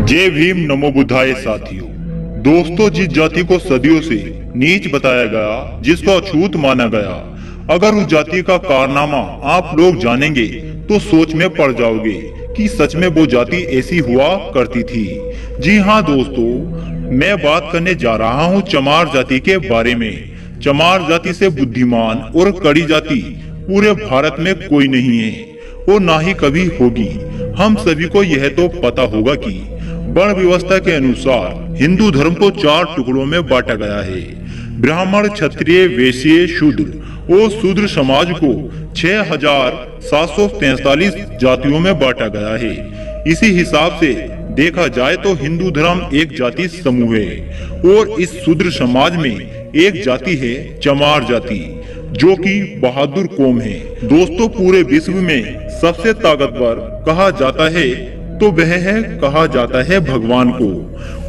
जय भीम नमो बुद्धाय साथियों। दोस्तों, जिस जाति को सदियों से नीच बताया गया, जिसको अछूत माना गया, अगर उस जाति का कारनामा आप लोग जानेंगे तो सोच में पड़ जाओगे कि सच में वो जाति ऐसी हुआ करती थी। जी हाँ दोस्तों, मैं बात करने जा रहा हूँ चमार जाति के बारे में। चमार जाति से बुद्धिमान और कड़ी जाति पूरे भारत में कोई नहीं है और ना ही कभी होगी। हम सभी को यह तो पता होगा कि वर्ण व्यवस्था के अनुसार हिंदू धर्म को 4 टुकड़ों में बांटा गया है। ब्राह्मण, क्षत्रिय, वैश्य, शूद्र और शूद्र समाज को 6743 जातियों में बांटा गया है। इसी हिसाब से देखा जाए तो हिंदू धर्म एक जाति समूह है और इस शूद्र समाज में एक जाति है चमार जाति, जो कि बहादुर कौम है। दोस्तों, पूरे विश्व में सबसे ताकतवर कहा जाता है तो वह है कहा जाता है भगवान को,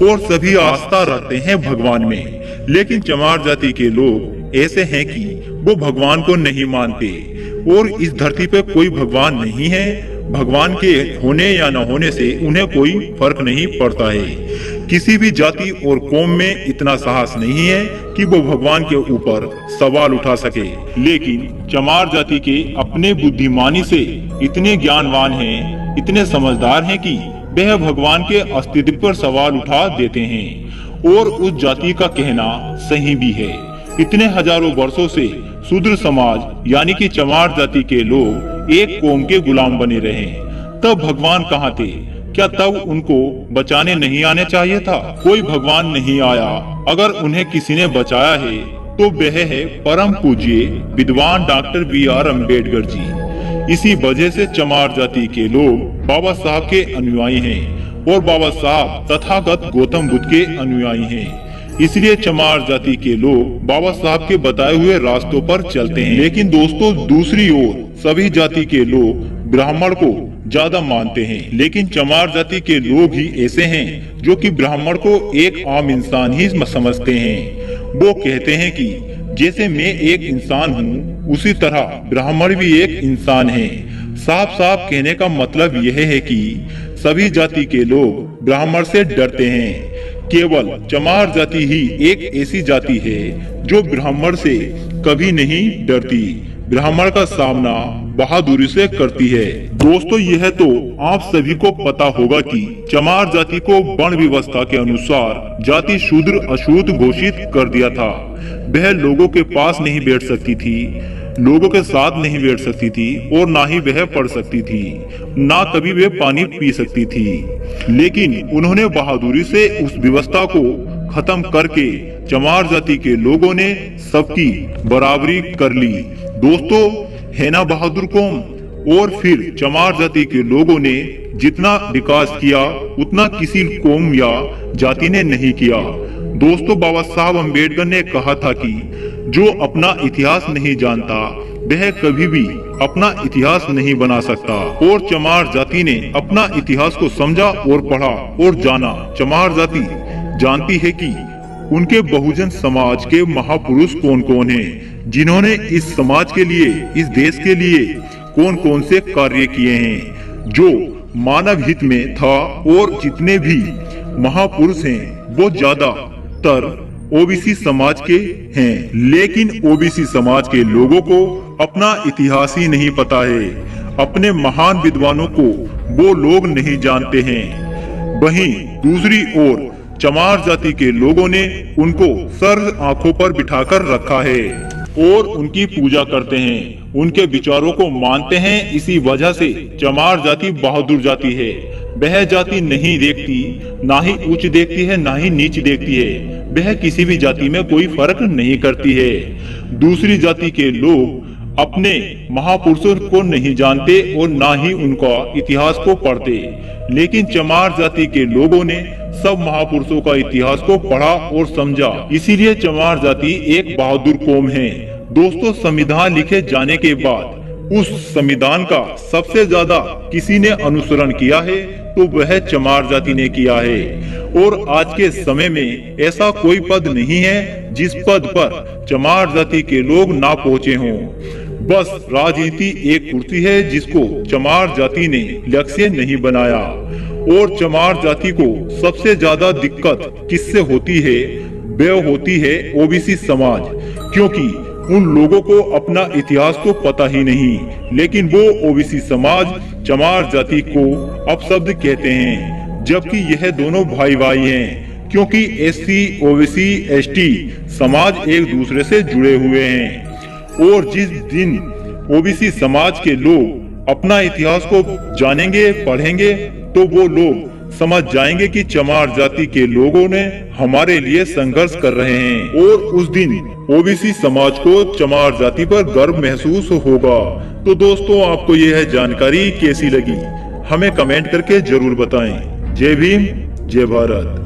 और सभी आस्था रखते हैं भगवान में। लेकिन चमार जाति के लोग ऐसे हैं कि वो भगवान को नहीं मानते और इस धरती पे कोई भगवान नहीं है। भगवान के होने या न होने से उन्हें कोई फर्क नहीं पड़ता है। किसी भी जाति और कौम में इतना साहस नहीं है कि वो भगवान के ऊपर सवाल उठा सके। लेकिन चमार जाति के अपने बुद्धिमानी से इतने ज्ञानवान हैं, इतने समझदार हैं कि वह भगवान के अस्तित्व पर सवाल उठा देते हैं और उस जाति का कहना सही भी है। इतने हजारों वर्षों से शूद्र समाज यानी कि चमार जाति के लोग एक कौम के गुलाम बने रहे। तब भगवान कहाँ थे? क्या तब उनको बचाने नहीं आने चाहिए था? कोई भगवान नहीं आया। अगर उन्हें किसी ने बचाया है तो वह है परम पूज्य विद्वान डॉक्टर BR अम्बेडकर जी। इसी वजह से चमार जाति के लोग बाबा साहब के अनुयायी हैं और बाबा साहब तथागत गौतम बुद्ध के अनुयायी हैं। इसलिए चमार जाति के लोग बाबा साहब के बताए हुए रास्तों पर चलते हैं। लेकिन दोस्तों, दूसरी ओर सभी जाति के लोग ब्राह्मण को ज्यादा मानते हैं। लेकिन चमार जाति के लोग ही ऐसे हैं जो कि ब्राह्मण को एक आम इंसान ही समझते हैं। वो कहते हैं कि जैसे मैं एक इंसान हूँ, उसी तरह ब्राह्मण भी एक इंसान है। साफ साफ कहने का मतलब यह है कि सभी जाति के लोग ब्राह्मण से डरते हैं। केवल चमार जाति ही एक ऐसी जाति है जो ब्राह्मण से कभी नहीं डरती, ब्राह्मण का सामना बहादुरी से करती है। दोस्तों, यह तो आप सभी को पता होगा कि चमार जाति को वर्ण व्यवस्था के अनुसार जाति शूद्र अछूत घोषित कर दिया था। वह लोगों के पास नहीं बैठ सकती थी, लोगों के साथ नहीं बैठ सकती थी और ना ही वह पढ़ सकती थी, ना कभी वह पानी पी सकती थी। लेकिन उन्होंने बहादुरी से उस व्यवस्था को खत्म करके चमार जाति के लोगों ने सबकी बराबरी कर ली। दोस्तों, है ना बहादुर कौम। और फिर चमार जाति के लोगों ने जितना विकास किया उतना किसी कौम या जाति ने नहीं किया। दोस्तों, बाबा साहब अम्बेडकर ने कहा था कि जो अपना इतिहास नहीं जानता वह कभी भी अपना इतिहास नहीं बना सकता। और चमार जाति ने अपना इतिहास को समझा और पढ़ा और जाना। चमार जाति जानती है कि उनके बहुजन समाज के महापुरुष कौन कौन हैं, जिन्होंने इस समाज के लिए, इस देश के लिए कौन कौन से कार्य किए हैं जो मानव हित में था। और जितने भी महापुरुष हैं वो ज्यादातर ओबीसी समाज के हैं। लेकिन ओबीसी समाज के लोगों को अपना इतिहास ही नहीं पता है, अपने महान विद्वानों को वो लोग नहीं जानते हैं। वहीं दूसरी ओर चमार जाति के लोगों ने उनको सर आंखों पर बिठाकर रखा है और उनकी पूजा करते हैं, उनके विचारों को मानते हैं। इसी वजह से चमार जाति बहादुर जाति है। वह जाति नहीं देखती, ना ही उच्च देखती है, ना ही नीच देखती है। वह किसी भी जाति में कोई फर्क नहीं करती है। दूसरी जाति के लोग अपने महापुरुषों को नहीं जानते और ना ही उनका इतिहास को पढ़ते। लेकिन चमार जाति के लोगों ने सब महापुरुषों का इतिहास को पढ़ा और समझा। इसीलिए चमार जाति एक बहादुर कौम है। दोस्तों, संविधान लिखे जाने के बाद उस संविधान का सबसे ज्यादा किसी ने अनुसरण किया है तो वह चमार जाति ने किया है। और आज के समय में ऐसा कोई पद नहीं है जिस पद पर चमार जाति के लोग ना पहुँचे हों। बस राजनीति एक कुर्सी है जिसको चमार जाति ने लक्ष्य नहीं बनाया और चमार जाति को सबसे ज्यादा दिक्कत किससे होती है? वह होती है ओबीसी समाज, क्योंकि उन लोगों को अपना इतिहास तो पता ही नहीं, लेकिन वो ओबीसी समाज चमार जाति को अपशब्द कहते हैं, जबकि यह दोनों भाई भाई हैं, क्योंकि एससी, ओबीसी, एसटी समाज एक दूसरे से जुड़े हुए हैं। और जिस दिन ओबीसी समाज के लोग अपना इतिहास को जानेंगे, पढ़ेंगे, तो वो लोग समझ जाएंगे कि चमार जाति के लोगों ने हमारे लिए संघर्ष कर रहे हैं, और उस दिन ओबीसी समाज को चमार जाति पर गर्व महसूस होगा। तो दोस्तों, आपको यह जानकारी कैसी लगी हमें कमेंट करके जरूर बताएं। जय भीम, जय भारत।